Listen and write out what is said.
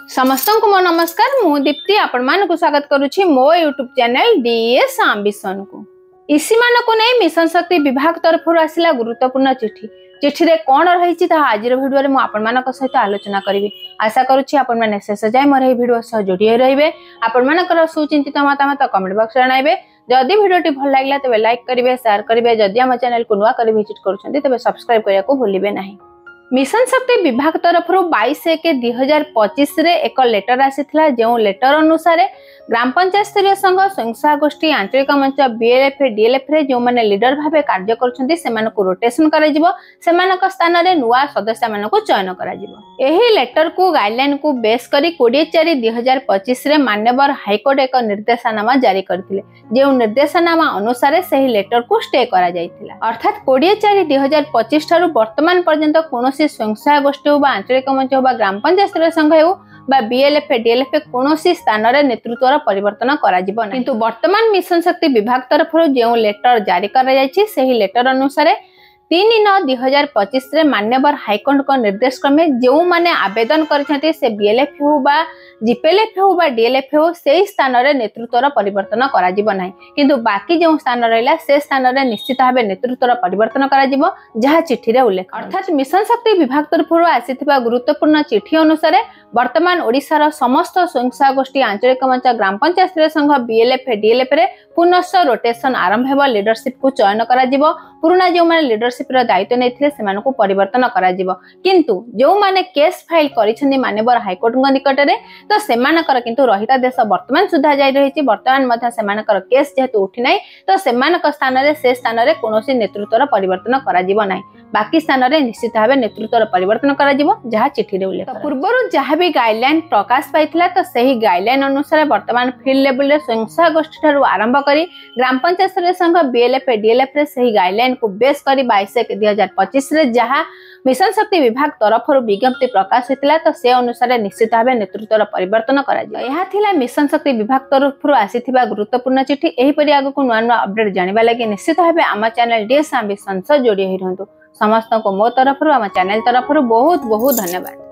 समस्त को मो नमस्कार मु दीप्ति आपण मानक स्वागत करुछि मो यूट्यूब चैनल डीएस एम्बिशन को। इसी मान को नहीं मिशन शक्ति विभाग तरफ आसिला गुरुत्वपूर्ण चिठी। चिठी रे कोन रहिछि ता आज वीडियो रे मु आपण मानक सहित आलोचना करिवि। आशा करुछि आपण माने शेष जाय मोर ए वीडियो सह जोड़ी रहिबे। आपण मानकर सुचिंतित मतामत कमेंट बॉक्स रे जणाइबे। जदि वीडियोटी भल लागला तबे लाइक करिवे, शेयर करिवे। जदि हम चैनल को नुवा करि विजिट करूछन्ती तबे सब्सक्राइब करिया को भूलिबे नाही। मिशन शक्ति विभाग तरफ 22/1/2025 रे एक लेटर आसीथिला। जो लेटर अनुसार ग्राम पंचायत स्तरीय संघ स्वयं गोष्ठी आंचलिक मंच बीएलएफ डीएलएफ रे जो माने लीडर भाबे कार्य करछन्ती सेमानकु रोटेशन करा जिवो। सेमानक स्थान रे नुवा सदस्य मानकु चयन करा जिवो। एही लेटर को गाइडलाइन को बेस करी 24/4/2025 रे मान्यवर हाईकोर्ट एक निर्देशनामा जारी करथिले। जे निर्देशनामा अनुसार सही लेटर को स्टे करा जायथिला। अर्थात 24/4/2025 ठारू वर्तमान पर्यंत कोनो स्वयं गोष्ठी हो आंचलिक मंच हो ग्राम पंचायत स्तरीय संघ हो बीएलएफ डीएलएफ कोनोसी स्थान रे नेतृत्वर परिवर्तन करा जिवो ना। किंतु वर्तमान मिशन शक्ति विभाग तरफ जो लेटर जारी करा जायछि सही लेटर अनुसार 3/9/2025 रे मान्यवर हाईकोर्ट को निर्देश क्रमे जो माने आवेदन करछथि से बीएलएफ हो बा जीपीएलएफ हो बा डीएलएफ हो से स्थान रे नेतृत्वर परिवर्तन करा जिवो नाही। किंतु बाकी जो स्थान रहिला से स्थान रे निश्चित भाबे नेतृत्वर परिवर्तन करा जिवो जहा चिठी रे उल्लेख। अर्थात मिशन शक्ति विभाग तरफ आसीथिबा गुरुत्वपूर्ण चिठी अनुसार वर्तमान ओडिसा समस्त स्वयं गोष्ठी आंचलिक मंच ग्राम पंचायत स्तरीय संघ बीएलएफ डीएलएफ रे पुनः रोटेशन आरंभ हेबो। लीडरशिप को चयन करा जिवो। पुराना जो माने लीडरशिप रो दायित्व नेथिले सेमान को परिवर्तन करा जिवो। किंतु जो माने केस फाइल करिसथि मान्यवर हाईकोर्ट निकट रे तो सेमानकर किंतु रहिता देश वर्तमान सुधा जाय रहिछि। वर्तमान मध्य सेमानकर केस जेहेतु उठी नै तो सेमानक स्थान रे से स्थान रे कोनोसी नेतृत्वर परिवर्तन करा जिवो नै। बाकी स्थान रे निश्चित भाबे नेतृत्वर परिवर्तन करा जिवो जहा चिठी रे उल्लेख। पूर्वरु जहा भी गाइडलाइन प्रकाश पाइथिला तो सही गाइडलाइन अनुसार वर्तमान फील्ड लेवल रे स्वयं गोष्ठी ठारू आरंभ करी ग्राम पंचायत स्तरीय संघ बीएलएफ डीएलएफ रे सही गाइडलाइन को बेस करी 22/1/2025 रे जहा मिशन शक्ति विभाग तरफ विज्ञप्ति प्रकाश होता तो से अनुसार निश्चित भाव नेतृत्वर परिवर्तन करा मिशन शक्ति विभाग तरफ आसीथिबा गुरुत्वपूर्ण चिठी। एहीपरि आगको नुआ नुआ अपडेट जानिबा लागि निश्चित भाव आम चैनल डीएस एम्बिशन सह जोड़ी रही रहंतु। समस्त को मो तरफ आम चैनल तरफ बहुत बहुत धन्यवाद।